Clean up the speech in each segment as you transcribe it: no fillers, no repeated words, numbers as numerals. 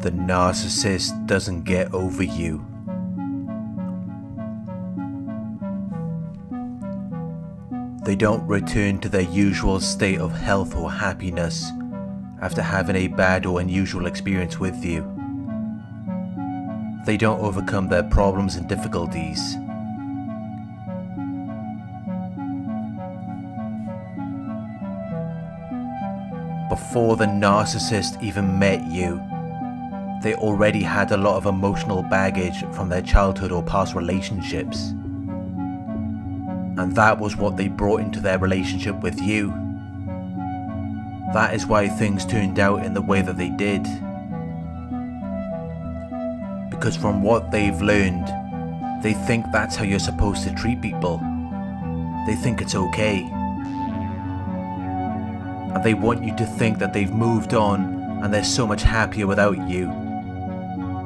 The narcissist doesn't get over you. They don't return to their usual state of health or happiness after having a bad or unusual experience with you. They don't overcome their problems and difficulties. Before the narcissist even met you, they already had a lot of emotional baggage from their childhood or past relationships. And that was what they brought into their relationship with you. That is why things turned out in the way that they did. Because from what they've learned, they think that's how you're supposed to treat people. They think it's okay. And they want you to think that they've moved on and they're so much happier without you.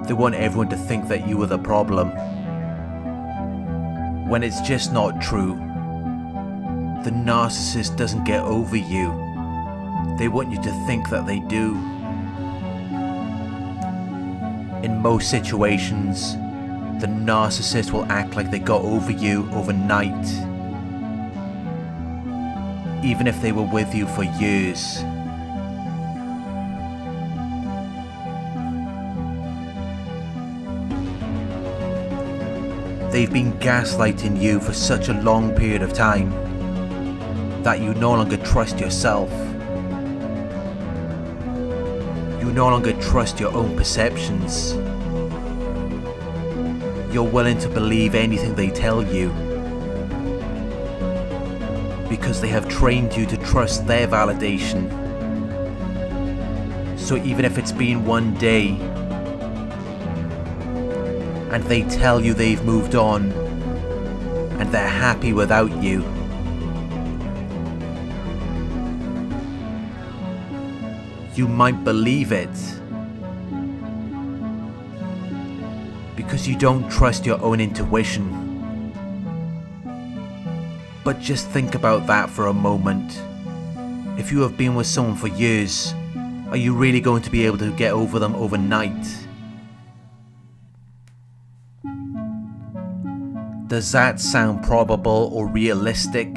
They want everyone to think that you were the problem, when it's just not true. The narcissist doesn't get over you. They want you to think that they do. In most situations, the narcissist will act like they got over you overnight, even if they were with you for years. They've been gaslighting you for such a long period of time that you no longer trust yourself. You no longer trust your own perceptions. You're willing to believe anything they tell you because they have trained you to trust their validation. So even if it's been one day and they tell you they've moved on and they're happy without you, you might believe it because you don't trust your own intuition. But just think about that for a moment. If you have been with someone for years, are you really going to be able to get over them overnight? Does that sound probable or realistic?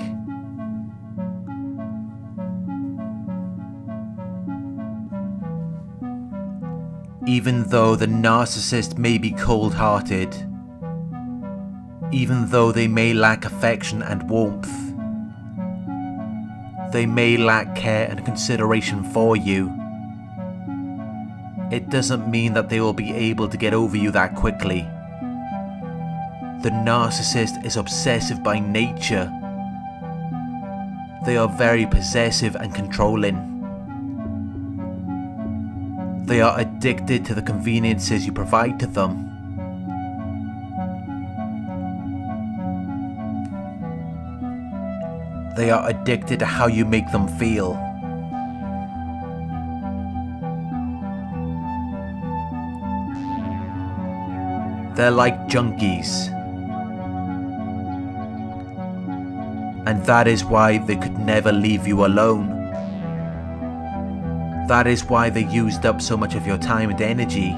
Even though the narcissist may be cold-hearted, even though they may lack affection and warmth, they may lack care and consideration for you, it doesn't mean that they will be able to get over you that quickly. The narcissist is obsessive by nature. They are very possessive and controlling. They are addicted to the conveniences you provide to them. They are addicted to how you make them feel. They're like junkies. And that is why they could never leave you alone. That is why they used up so much of your time and energy.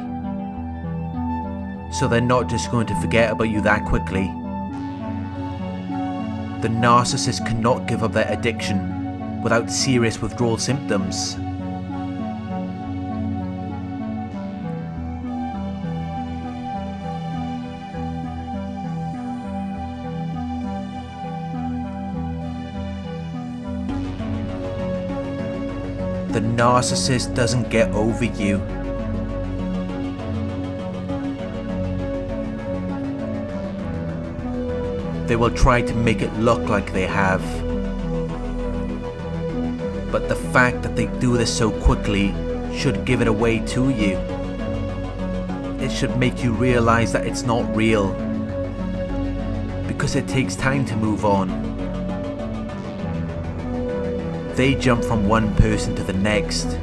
So they're not just going to forget about you that quickly. The narcissist cannot give up their addiction without serious withdrawal symptoms. The narcissist doesn't get over you. They will try to make it look like they have. But the fact that they do this so quickly should give it away to you. It should make you realize that it's not real. Because it takes time to move on. They jump from one person to the next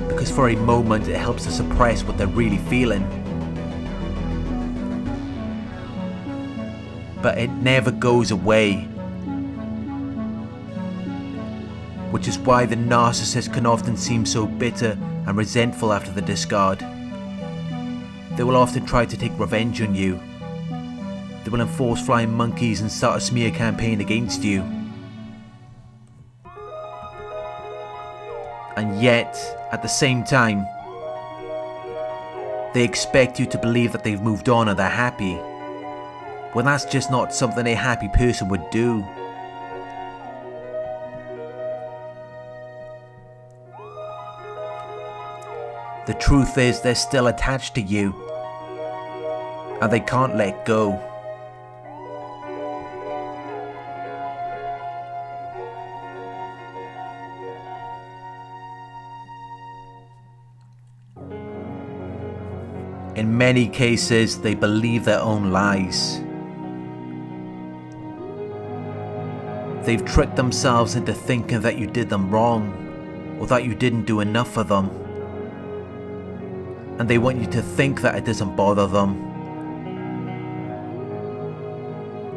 because for a moment it helps to suppress what they're really feeling. But it never goes away. Which is why the narcissist can often seem so bitter and resentful after the discard. They will often try to take revenge on you. They will enforce flying monkeys and start a smear campaign against you. And yet, at the same time, they expect you to believe that they've moved on and they're happy, when that's just not something a happy person would do. The truth is, they're still attached to you, and they can't let go. In many cases, they believe their own lies. They've tricked themselves into thinking that you did them wrong, or that you didn't do enough for them. And they want you to think that it doesn't bother them.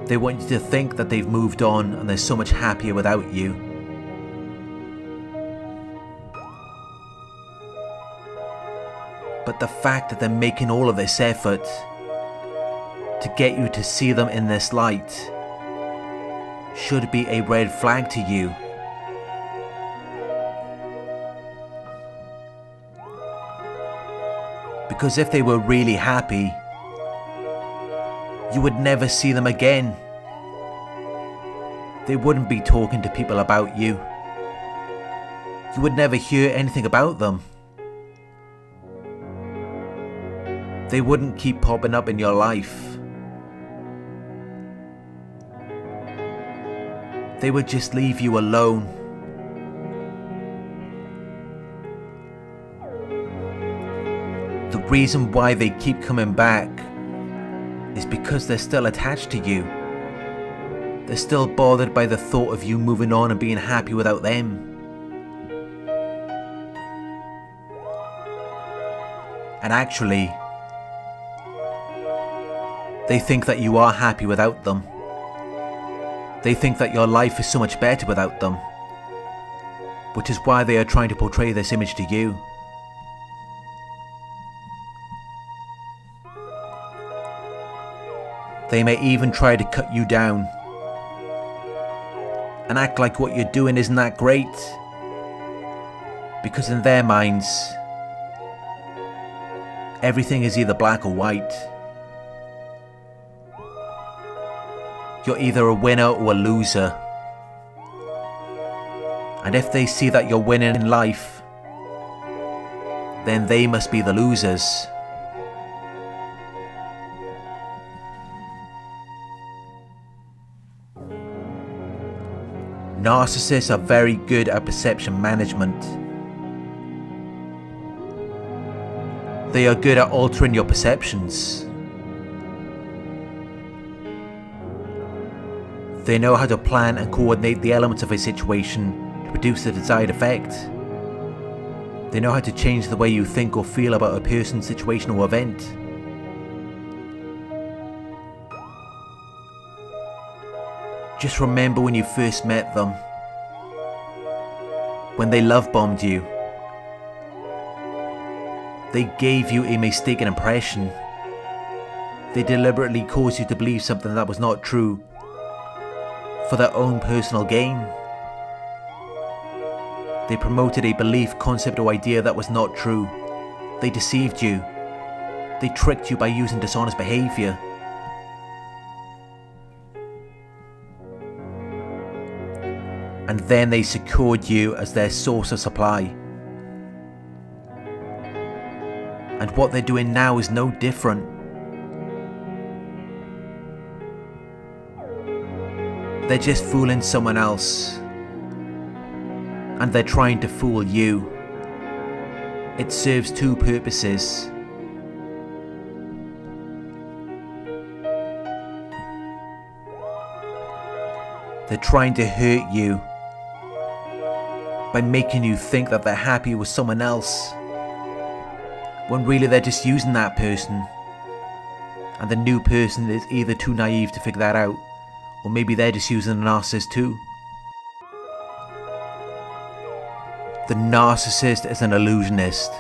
They want you to think that they've moved on and they're so much happier without you. But the fact that they're making all of this effort to get you to see them in this light should be a red flag to you. Because if they were really happy, you would never see them again. They wouldn't be talking to people about you. You would never hear anything about them. They wouldn't keep popping up in your life. They would just leave you alone. The reason why they keep coming back is because they're still attached to you. They're still bothered by the thought of you moving on and being happy without them. And actually, they think that you are happy without them. They think that your life is so much better without them, which is why they are trying to portray this image to you. They may even try to cut you down and act like what you're doing isn't that great, because in their minds, everything is either black or white. You're either a winner or a loser. And if they see that you're winning in life, then they must be the losers. Narcissists are very good at perception management. They are good at altering your perceptions. They know how to plan and coordinate the elements of a situation to produce the desired effect. They know how to change the way you think or feel about a person, situation, or event. Just remember when you first met them, when they love bombed you. They gave you a mistaken impression. They deliberately caused you to believe something that was not true for their own personal gain. They promoted a belief, concept, or idea that was not true. They deceived you. They tricked you by using dishonest behavior. And then they secured you as their source of supply. And what they're doing now is no different. They're just fooling someone else. And they're trying to fool you. It serves two purposes. They're trying to hurt you by making you think that they're happy with someone else, when really they're just using that person. And the new person is either too naive to figure that out, or maybe they're just using a narcissist too. The narcissist is an illusionist.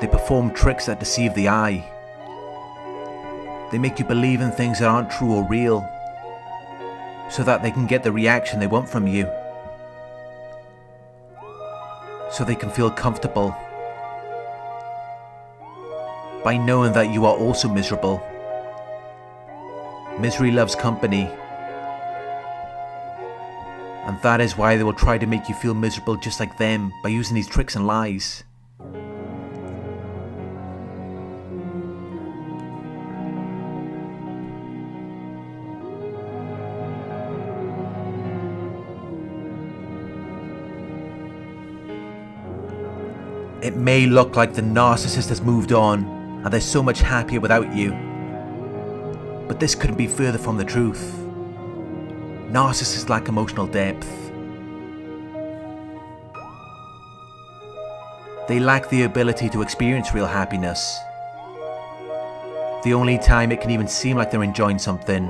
They perform tricks that deceive the eye. They make you believe in things that aren't true or real, so that they can get the reaction they want from you. So they can feel comfortable by knowing that you are also miserable. Misery loves company. And that is why they will try to make you feel miserable just like them, by using these tricks and lies. It may look like the narcissist has moved on and they're so much happier without you, but this couldn't be further from the truth. Narcissists lack emotional depth. They lack the ability to experience real happiness. The only time it can even seem like they're enjoying something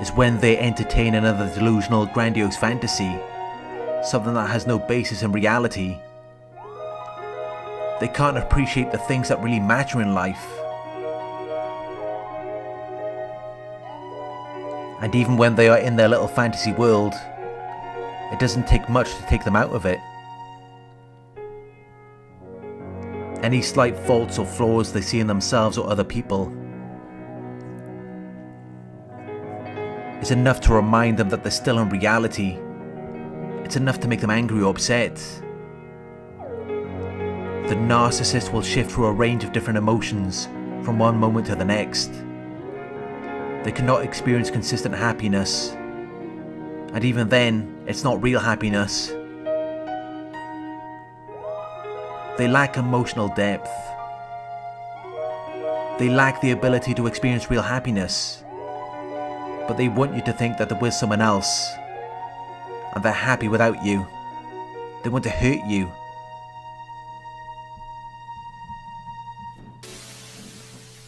is when they entertain another delusional, grandiose fantasy, something that has no basis in reality. They can't appreciate the things that really matter in life. And even when they are in their little fantasy world, it doesn't take much to take them out of it. Any slight faults or flaws they see in themselves or other people is enough to remind them that they're still in reality. It's enough to make them angry or upset. The narcissist will shift through a range of different emotions from one moment to the next. They cannot experience consistent happiness, and even then, it's not real happiness. They lack emotional depth. They lack the ability to experience real happiness, but they want you to think that they're with someone else, and they're happy without you. They want to hurt you.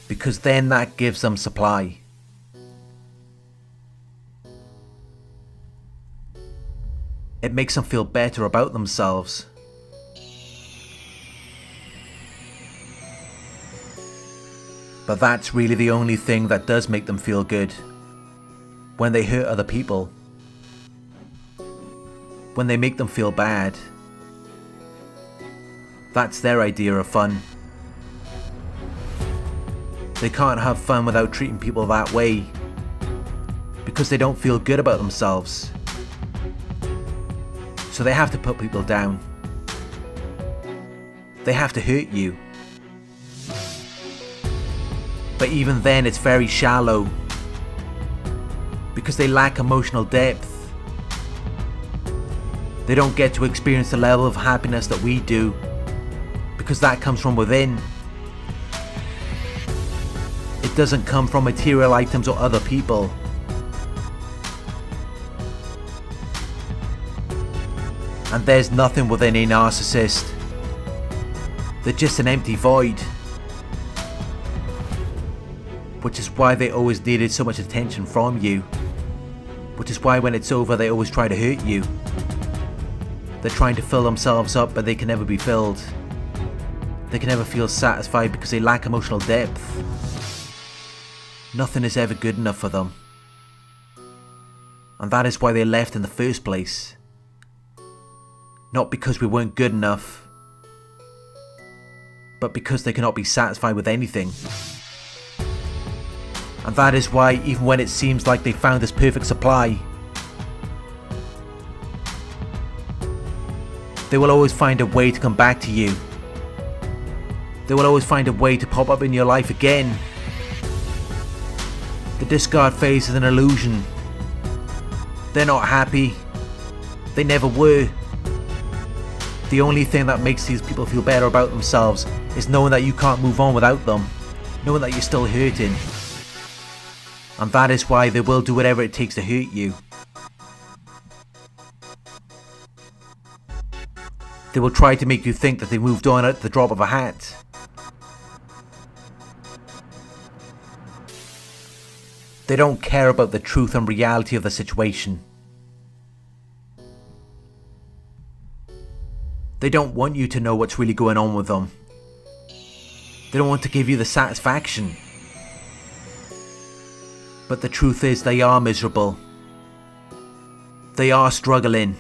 Because then that gives them supply. It makes them feel better about themselves. But that's really the only thing that does make them feel good. When they hurt other people. When they make them feel bad. That's their idea of fun. They can't have fun without treating people that way, because they don't feel good about themselves. So they have to put people down. They have to hurt you. But even then it's very shallow, because they lack emotional depth. They don't get to experience the level of happiness that we do, because that comes from within. It doesn't come from material items or other people. And there's nothing within a narcissist. They're just an empty void. Which is why they always needed so much attention from you. Which is why when it's over they always try to hurt you. They're trying to fill themselves up, but they can never be filled. They can never feel satisfied because they lack emotional depth. Nothing is ever good enough for them. And that is why they left in the first place. Not because we weren't good enough, but because they cannot be satisfied with anything. And that is why, even when it seems like they found this perfect supply, they will always find a way to come back to you. They will always find a way to pop up in your life again. The discard phase is an illusion. They're not happy. They never were. The only thing that makes these people feel better about themselves is knowing that you can't move on without them. Knowing that you're still hurting. And that is why they will do whatever it takes to hurt you. They will try to make you think that they moved on at the drop of a hat. They don't care about the truth and reality of the situation. They don't want you to know what's really going on with them. They don't want to give you the satisfaction. But the truth is, they are miserable. They are struggling.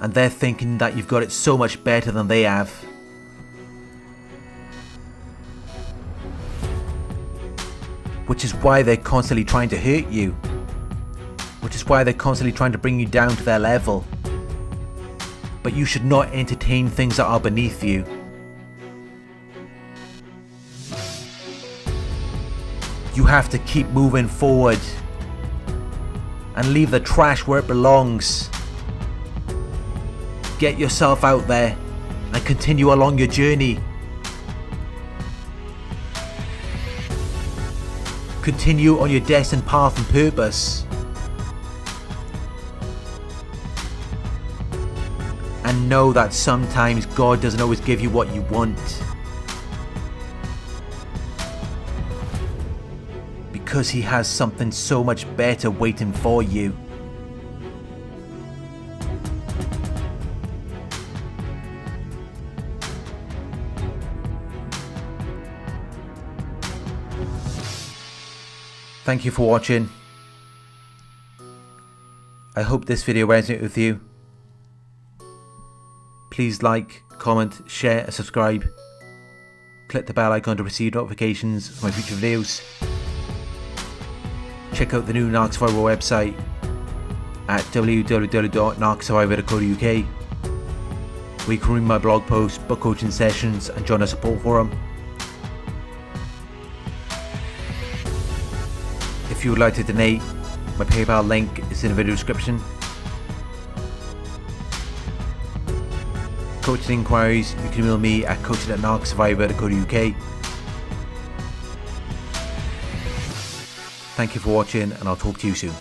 And they're thinking that you've got it so much better than they have. Which is why they're constantly trying to hurt you. Which is why they're constantly trying to bring you down to their level. But you should not entertain things that are beneath you. You have to keep moving forward. And leave the trash where it belongs. Get yourself out there and continue along your journey. Continue on your destined path and purpose. And know that sometimes God doesn't always give you what you want. Because He has something so much better waiting for you. Thank you for watching. I hope this video resonated with you. Please like, comment, share and subscribe. Click the bell icon to receive notifications of my future videos. Check out the new Narc Survivor website at www.narcsurvivor.co.uk, where you can read my blog posts, book coaching sessions and join our support forum. If you would like to donate, my PayPal link is in the video description. Coaching inquiries, you can email me at coaching@narcsurvivor.co.uk. Thank you for watching, and I'll talk to you soon.